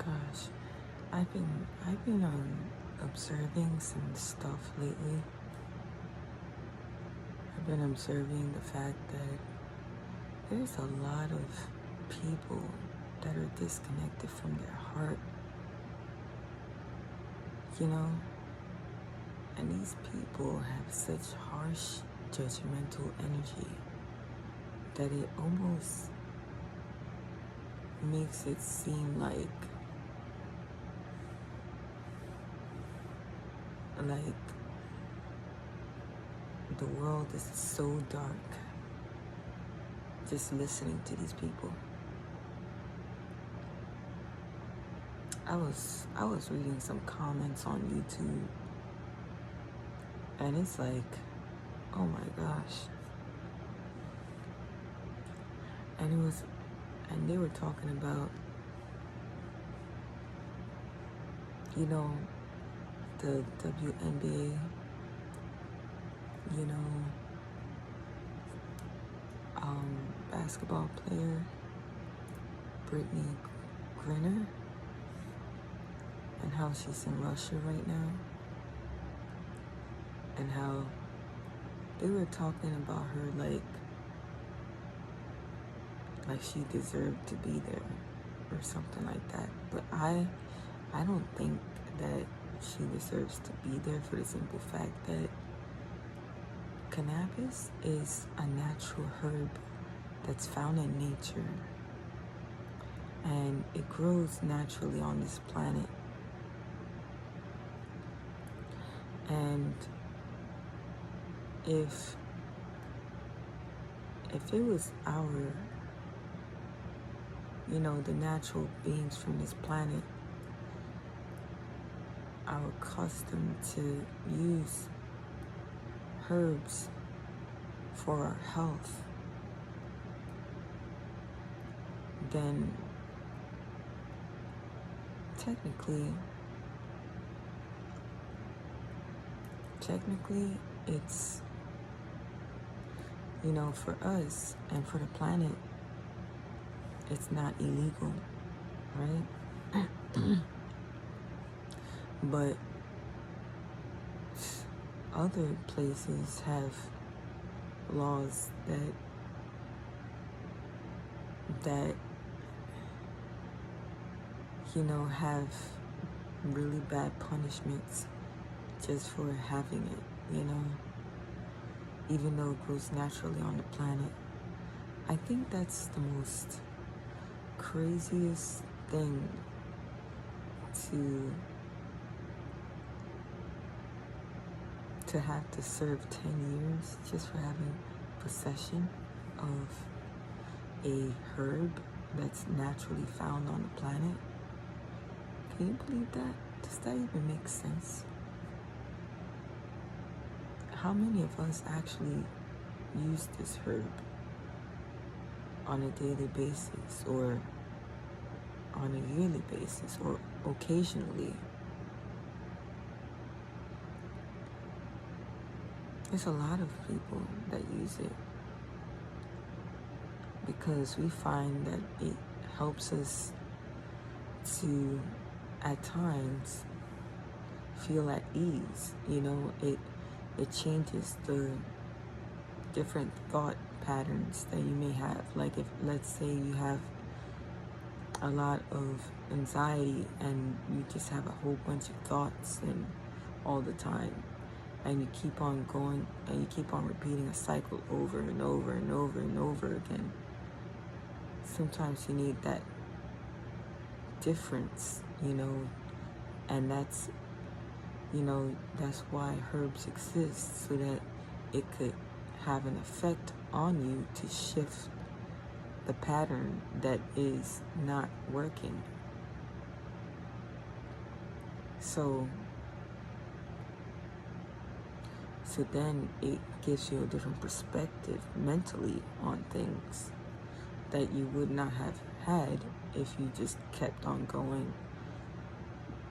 Gosh, I've been observing some stuff lately. I've been observing the fact that there's a lot of people that are disconnected from their heart, you know? And these people have such harsh, judgmental energy that it almost makes it seem like the world is so dark just listening to these people. I was reading some comments on YouTube, and it's like, oh my gosh. And they were talking about, you know, the WNBA, you know, basketball player Brittany Griner, and how she's in Russia right now, and how they were talking about her like she deserved to be there or something like that. But I don't think that she deserves to be there, for the simple fact that cannabis is a natural herb that's found in nature, and it grows naturally on this planet. And if it was our, you know, the natural beings from this planet are accustomed to use herbs for our health, then technically it's, you know, for us and for the planet, it's not illegal, right? But other places have laws that you know, have really bad punishments just for having it, you know, even though it grows naturally on the planet. I think that's the most craziest thing to have to serve 10 years just for having possession of a herb that's naturally found on the planet. Can you believe that? Does that even make sense? How many of us actually use this herb on a daily basis, or on a yearly basis, or occasionally? There's a lot of people that use it because we find that it helps us to, at times, feel at ease. You know, it changes the different thought patterns that you may have. Like, if, let's say, you have a lot of anxiety and you just have a whole bunch of thoughts and all the time, and you keep on going and you keep on repeating a cycle over and over and over and over again, sometimes you need that difference, you know, and that's, you know, that's why herbs exist, so that it could have an effect on you to shift the pattern that is not working. So then it gives you a different perspective mentally on things that you would not have had if you just kept on going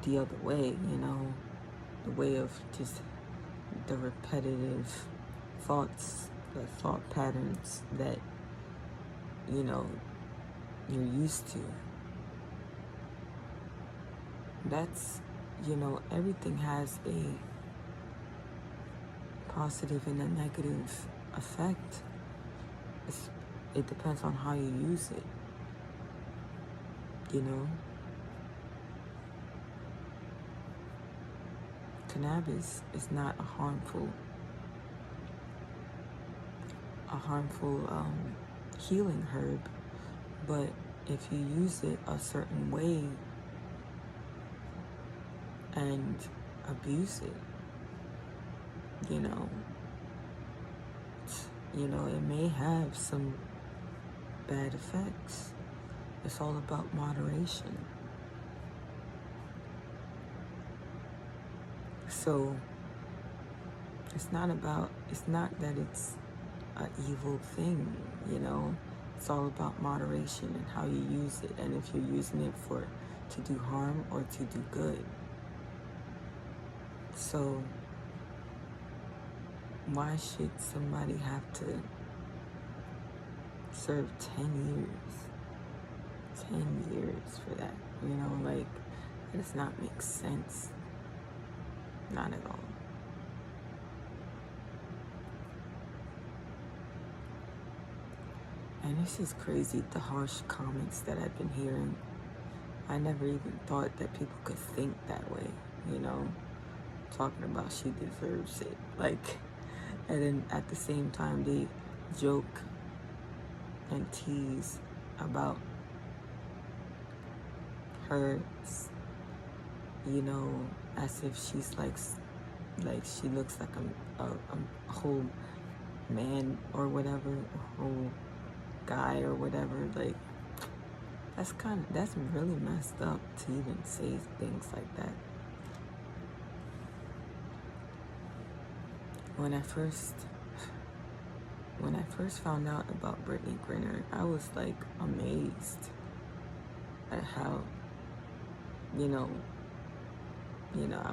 the other way, you know, the way of just the repetitive thoughts, the thought patterns that, you know, you're used to. That's, everything has a positive and a negative effect. It depends on how you use it, you know. Cannabis is not a harmful healing herb, but if you use it a certain way and abuse it, it may have some bad effects. It's all about moderation. So it's not that it's an evil thing, It's all about moderation and how you use it, and if you're using it to do harm or to do good. So why should somebody have to serve 10 years? 10 years for that, It does not make sense. Not at all. And it's just crazy, the harsh comments that I've been hearing. I never even thought that people could think that way, Talking about she deserves it. And then at the same time, they joke and tease about her, as if she's like she looks like a whole man or whatever, a whole guy or whatever. That's really messed up to even say things like that. When I first found out about Brittany Griner, I was amazed at how, I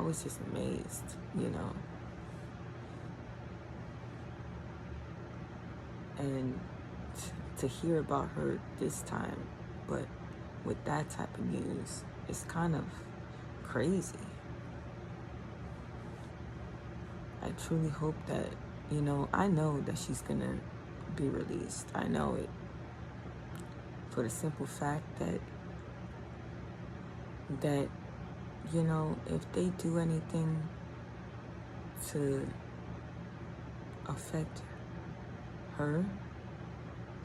was just amazed, and to hear about her this time, but with that type of news, it's kind of crazy. I truly hope that, I know that she's gonna be released. I know it. For the simple fact that, if they do anything to affect her,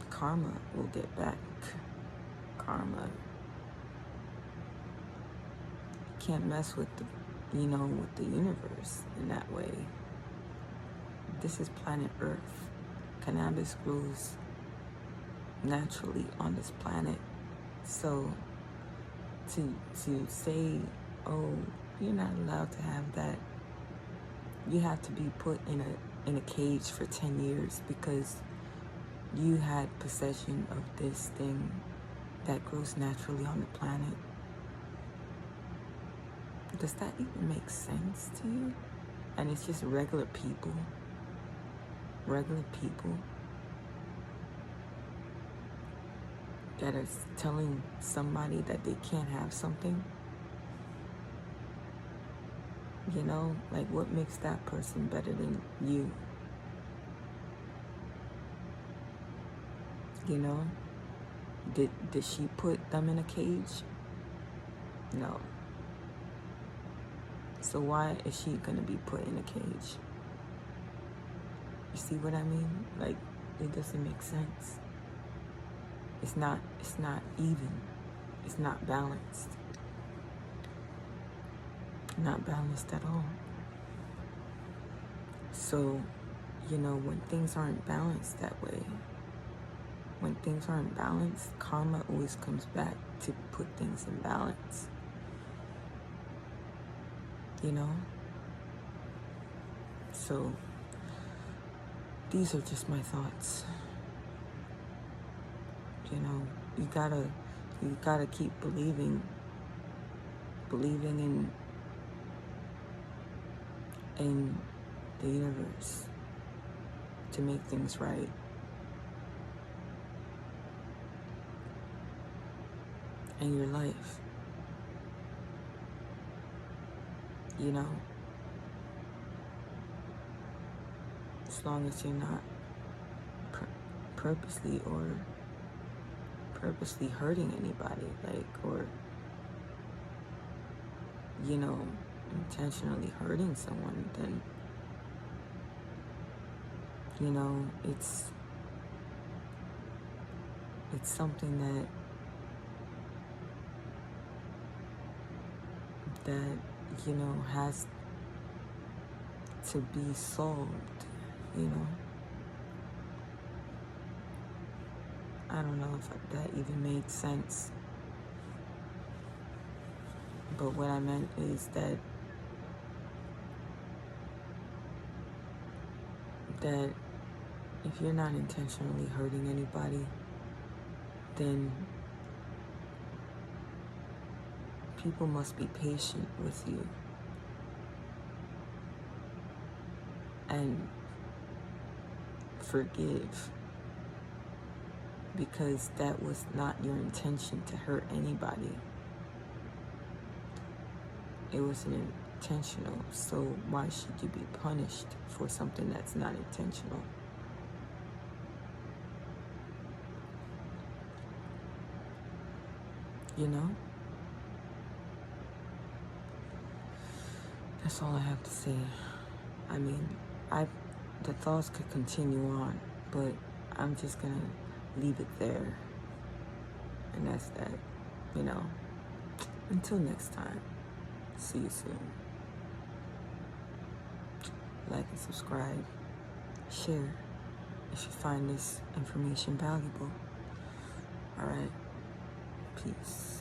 karma will get back. Karma. You can't mess with with the universe in that way. This is planet Earth. Cannabis grows naturally on this planet. So to say, oh, you're not allowed to have that, you have to be put in a cage for 10 years because you had possession of this thing that grows naturally on the planet. Does that even make sense to you? And it's just regular people that are telling somebody that they can't have something. What makes that person better than you? Did she put them in a cage? No. So why is she gonna be put in a cage? You see what I mean? It doesn't make sense. It's not even. It's not balanced. Not balanced at all. So, when things aren't balanced that way, when things aren't balanced, karma always comes back to put things in balance. So these are just my thoughts. You gotta keep believing in the universe to make things right. In your life. you know, as long as you're not purposely hurting anybody, like, or, you know, intentionally hurting someone, then, you know, it's something that, you know, has to be solved, you know. I don't know if that even made sense. But what I meant is that if you're not intentionally hurting anybody, then people must be patient with you and forgive, because that was not your intention to hurt anybody. It wasn't intentional, so why should you be punished for something that's not intentional? You know? That's all I have to say. I mean, the thoughts could continue on, but I'm just gonna leave it there. And that's that, you know. Until next time, see you soon. Like and subscribe. Share if you find this information valuable. All right. Peace.